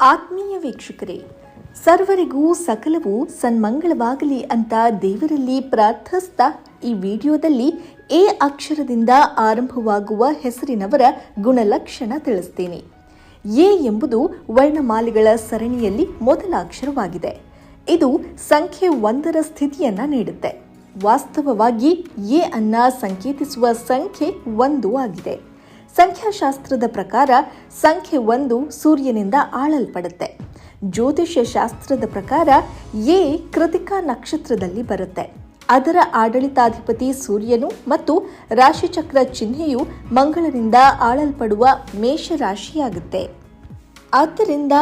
ಆತ್ಮೀಯ ವೀಕ್ಷಕರೇ, ಸರ್ವರಿಗೂ ಸಕಲವು ಸನ್ಮಂಗಳವಾಗಲಿ ಅಂತ ದೇವರಲ್ಲಿ ಪ್ರಾರ್ಥಿಸ್ತಾ ಈ ವಿಡಿಯೋದಲ್ಲಿ ಎ ಅಕ್ಷರದಿಂದ ಆರಂಭವಾಗುವ ಹೆಸರಿನವರ ಗುಣಲಕ್ಷಣ ತಿಳಿಸ್ತೀನಿ. ಎ ಎಂಬುದು ವರ್ಣಮಾಲೆಗಳ ಸರಣಿಯಲ್ಲಿ ಮೊದಲ ಅಕ್ಷರವಾಗಿದೆ. ಇದು ಸಂಖ್ಯೆ 1ರ ಸ್ಥಿತಿಯನ್ನ ನೀಡುತ್ತೆ. ವಾಸ್ತವವಾಗಿ ಎ ಅನ್ನ ಸಂಕೇತಿಸುವ ಸಂಖ್ಯೆ 1 ಆಗಿದೆ. ಸಂಖ್ಯಾಶಾಸ್ತ್ರದ ಪ್ರಕಾರ ಸಂಖ್ಯೆ 1 ಸೂರ್ಯನಿಂದ ಆಳಲ್ಪಡುತ್ತೆ. ಜ್ಯೋತಿಷ್ಯ ಶಾಸ್ತ್ರದ ಪ್ರಕಾರ ಎ ಕೃತಿಕಾ ನಕ್ಷತ್ರದಲ್ಲಿ ಬರುತ್ತೆ. ಅದರ ಆಡಳಿತಾಧಿಪತಿ ಸೂರ್ಯನು ಮತ್ತು ರಾಶಿಚಕ್ರ ಚಿಹ್ನೆಯು ಮಂಗಳನಿಂದ ಆಳಲ್ಪಡುವ ಮೇಷರಾಶಿಯಾಗುತ್ತೆ. ಆದ್ದರಿಂದ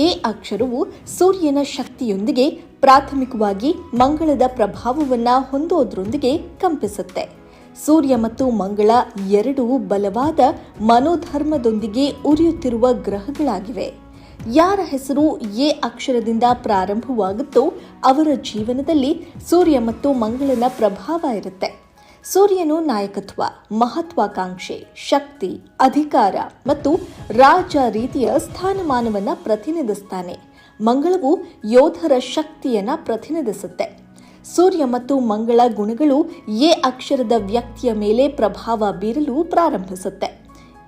ಎ ಅಕ್ಷರವು ಸೂರ್ಯನ ಶಕ್ತಿಯೊಂದಿಗೆ ಪ್ರಾಥಮಿಕವಾಗಿ ಮಂಗಳದ ಪ್ರಭಾವವನ್ನು ಹೊಂದೋದ್ರೊಂದಿಗೆ ಕಂಪಿಸುತ್ತೆ. ಸೂರ್ಯ ಮತ್ತು ಮಂಗಳ ಎರಡೂ ಬಲವಾದ ಮನೋಧರ್ಮದೊಂದಿಗೆ ಉರಿಯುತ್ತಿರುವ ಗ್ರಹಗಳಾಗಿವೆ. ಯಾರ ಹೆಸರು ಎ ಅಕ್ಷರದಿಂದ ಪ್ರಾರಂಭವಾಗುತ್ತೋ ಅವರ ಜೀವನದಲ್ಲಿ ಸೂರ್ಯ ಮತ್ತು ಮಂಗಳನ ಪ್ರಭಾವ ಇರುತ್ತೆ. ಸೂರ್ಯನು ನಾಯಕತ್ವ, ಮಹತ್ವಾಕಾಂಕ್ಷೆ, ಶಕ್ತಿ, ಅಧಿಕಾರ ಮತ್ತು ರಾಜ ರೀತಿಯ ಸ್ಥಾನಮಾನವನ್ನು ಪ್ರತಿನಿಧಿಸ್ತಾನೆ. ಮಂಗಳವು ಯೋಧರ ಶಕ್ತಿಯನ್ನು ಪ್ರತಿನಿಧಿಸುತ್ತೆ. ಸೂರ್ಯ ಮತ್ತು ಮಂಗಳ ಗುಣಗಳು ಎ ಅಕ್ಷರದ ವ್ಯಕ್ತಿಯ ಮೇಲೆ ಪ್ರಭಾವ ಬೀರಲು ಪ್ರಾರಂಭಿಸುತ್ತೆ.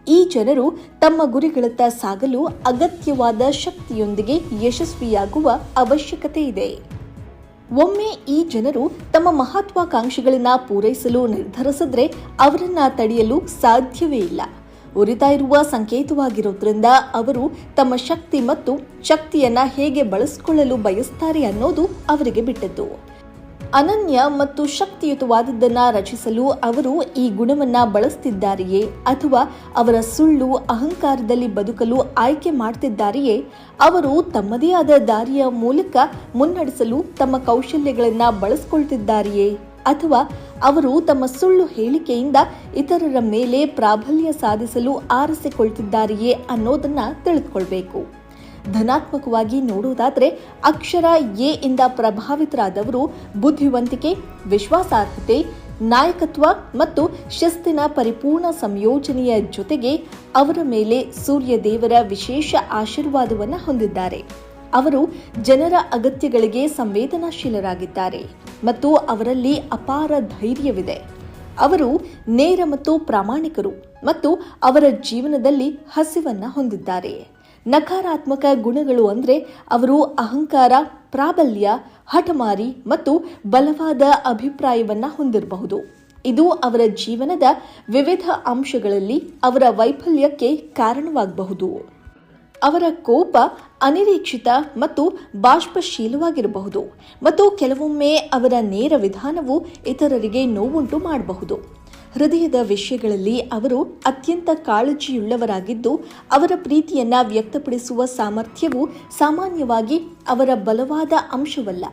ಈ ಜನರು ತಮ್ಮ ಗುರಿಗಳತ್ತ ಸಾಗಲು ಅಗತ್ಯವಾದ ಶಕ್ತಿಯೊಂದಿಗೆ ಯಶಸ್ವಿಯಾಗುವ ಅವಶ್ಯಕತೆ ಇದೆ. ಒಮ್ಮೆ ಈ ಜನರು ತಮ್ಮ ಮಹತ್ವಾಕಾಂಕ್ಷೆಗಳನ್ನ ಪೂರೈಸಲು ನಿರ್ಧರಿಸಿದ್ರೆ ಅವರನ್ನ ತಡೆಯಲು ಸಾಧ್ಯವೇ ಇಲ್ಲ. ಉರಿತಾ ಇರುವ ಸಂಕೇತವಾಗಿರೋದ್ರಿಂದ ಅವರು ತಮ್ಮ ಶಕ್ತಿ ಮತ್ತು ಶಕ್ತಿಯನ್ನ ಹೇಗೆ ಬಳಸಿಕೊಳ್ಳಲು ಬಯಸ್ತಾರೆ ಅನ್ನೋದು ಅವರಿಗೆ ಬಿಟ್ಟದ್ದು. ಅನನ್ಯ ಮತ್ತು ಶಕ್ತಿಯುತವಾದದ್ದನ್ನ ರಚಿಸಲು ಅವರು ಈ ಗುಣವನ್ನ ಬಳಸ್ತಿದ್ದಾರೆಯೇ ಅಥವಾ ಅವರ ಸುಳ್ಳು ಅಹಂಕಾರದಲ್ಲಿ ಬದುಕಲು ಆಯ್ಕೆ ಮಾಡ್ತಿದ್ದಾರೆಯೇ? ಅವರು ತಮ್ಮದೇ ಆದ ದಾರಿಯ ಮೂಲಕ ಮುನ್ನಡೆಸಲು ತಮ್ಮ ಕೌಶಲ್ಯಗಳನ್ನ ಬಳಸ್ಕೊಳ್ತಿದ್ದಾರೆಯೇ ಅಥವಾ ಅವರು ತಮ್ಮ ಸುಳ್ಳು ಹೇಳಿಕೆಯಿಂದ ಇತರರ ಮೇಲೆ ಪ್ರಾಬಲ್ಯ ಸಾಧಿಸಲು ಆರಿಸಿಕೊಳ್ತಿದ್ದಾರೆಯೇ ಅನ್ನೋದನ್ನ ತಿಳಿದುಕೊಳ್ಬೇಕು. ಧನಾತ್ಮಕವಾಗಿ ನೋಡುವುದಾದರೆ ಅಕ್ಷರ ಎ ಇಂದ ಪ್ರಭಾವಿತರಾದವರು ಬುದ್ಧಿವಂತಿಕೆ, ವಿಶ್ವಾಸಾರ್ಹತೆ, ನಾಯಕತ್ವ ಮತ್ತು ಶಿಸ್ತಿನ ಪರಿಪೂರ್ಣ ಸಂಯೋಜನೆಯ ಜೊತೆಗೆ ಅವರ ಮೇಲೆ ಸೂರ್ಯ ದೇವರ ವಿಶೇಷ ಆಶೀರ್ವಾದವನ್ನು ಹೊಂದಿದ್ದಾರೆ. ಅವರು ಜನರ ಅಗತ್ಯಗಳಿಗೆ ಸಂವೇದನಾಶೀಲರಾಗಿದ್ದಾರೆ ಮತ್ತು ಅವರಲ್ಲಿ ಅಪಾರ ಧೈರ್ಯವಿದೆ. ಅವರು ನೇರ ಮತ್ತು ಪ್ರಾಮಾಣಿಕರು ಮತ್ತು ಅವರ ಜೀವನದಲ್ಲಿ ಹಸಿವನ್ನ ಹೊಂದಿದ್ದಾರೆ. ನಕಾರಾತ್ಮಕ ಗುಣಗಳು ಅಂದರೆ ಅವರು ಅಹಂಕಾರ, ಪ್ರಾಬಲ್ಯ, ಹಠಮಾರಿ ಮತ್ತು ಬಲವಾದ ಅಭಿಪ್ರಾಯವನ್ನ ಹೊಂದಿರಬಹುದು. ಇದು ಅವರ ಜೀವನದ ವಿವಿಧ ಅಂಶಗಳಲ್ಲಿ ಅವರ ವೈಫಲ್ಯಕ್ಕೆ ಕಾರಣವಾಗಬಹುದು. ಅವರ ಕೋಪ ಅನಿರೀಕ್ಷಿತ ಮತ್ತು ಬಾಷ್ಪಶೀಲವಾಗಿರಬಹುದು ಮತ್ತು ಕೆಲವೊಮ್ಮೆ ಅವರ ನೇರ ವಿಧಾನವು ಇತರರಿಗೆ ನೋವುಂಟು ಮಾಡಬಹುದು. ಹೃದಯದ ವಿಷಯಗಳಲ್ಲಿ ಅವರು ಅತ್ಯಂತ ಕಾಳಜಿಯುಳ್ಳವರಾಗಿದ್ದು ಅವರ ಪ್ರೀತಿಯನ್ನ ವ್ಯಕ್ತಪಡಿಸುವ ಸಾಮರ್ಥ್ಯವು ಸಾಮಾನ್ಯವಾಗಿ ಅವರ ಬಲವಾದ ಅಂಶವಲ್ಲ.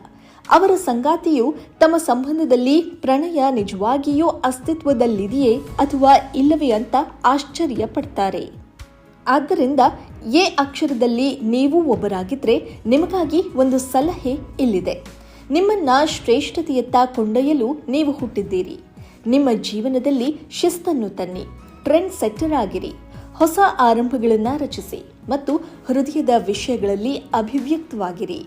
ಅವರ ಸಂಗಾತಿಯು ತಮ್ಮ ಸಂಬಂಧದಲ್ಲಿ ಪ್ರಣಯ ನಿಜವಾಗಿಯೂ ಅಸ್ತಿತ್ವದಲ್ಲಿದೆಯೇ ಅಥವಾ ಇಲ್ಲವೇ ಅಂತ ಆಶ್ಚರ್ಯ ಪಡ್ತಾರೆ. ಆದ್ದರಿಂದ ಎ ಅಕ್ಷರದಲ್ಲಿ ನೀವು ಒಬ್ಬರಾಗಿದ್ರೆ ನಿಮಗಾಗಿ ಒಂದು ಸಲಹೆ ಇಲ್ಲಿದೆ. ನಿಮ್ಮನ್ನ ಶ್ರೇಷ್ಠತೆಯತ್ತ ಕೊಂಡೊಯ್ಯಲು ನೀವು ಹುಟ್ಟಿದ್ದೀರಿ. ನಿಮ್ಮ ಜೀವನದಲ್ಲಿ ಶಿಸ್ತನ್ನು ತನ್ನಿ, ಟ್ರೆಂಡ್ ಸೆಟ್ಟರ್ ಆಗಿರಿ, ಹೊಸ ಆರಂಭಗಳನ್ನು ರಚಿಸಿ ಮತ್ತು ಹೃದಯದ ವಿಷಯಗಳಲ್ಲಿ ಅಭಿವ್ಯಕ್ತವಾಗಿರಿ.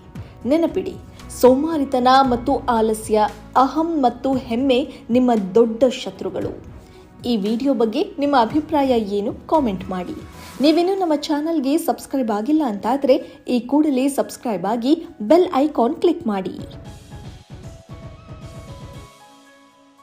ನೆನಪಿಡಿ, ಸೋಮಾರಿತನ ಮತ್ತು ಆಲಸ್ಯ, ಅಹಂ ಮತ್ತು ಹೆಮ್ಮೆ ನಿಮ್ಮ ದೊಡ್ಡ ಶತ್ರುಗಳು. ಈ ವಿಡಿಯೋ ಬಗ್ಗೆ ನಿಮ್ಮ ಅಭಿಪ್ರಾಯ ಏನು ಕಾಮೆಂಟ್ ಮಾಡಿ. ನೀವಿನ್ನೂ ನಮ್ಮ ಚಾನಲ್ಗೆ ಸಬ್ಸ್ಕ್ರೈಬ್ ಆಗಿಲ್ಲ ಅಂತಾದರೆ ಈ ಕೂಡಲೇ ಸಬ್ಸ್ಕ್ರೈಬ್ ಆಗಿ ಬೆಲ್ ಐಕಾನ್ ಕ್ಲಿಕ್ ಮಾಡಿ.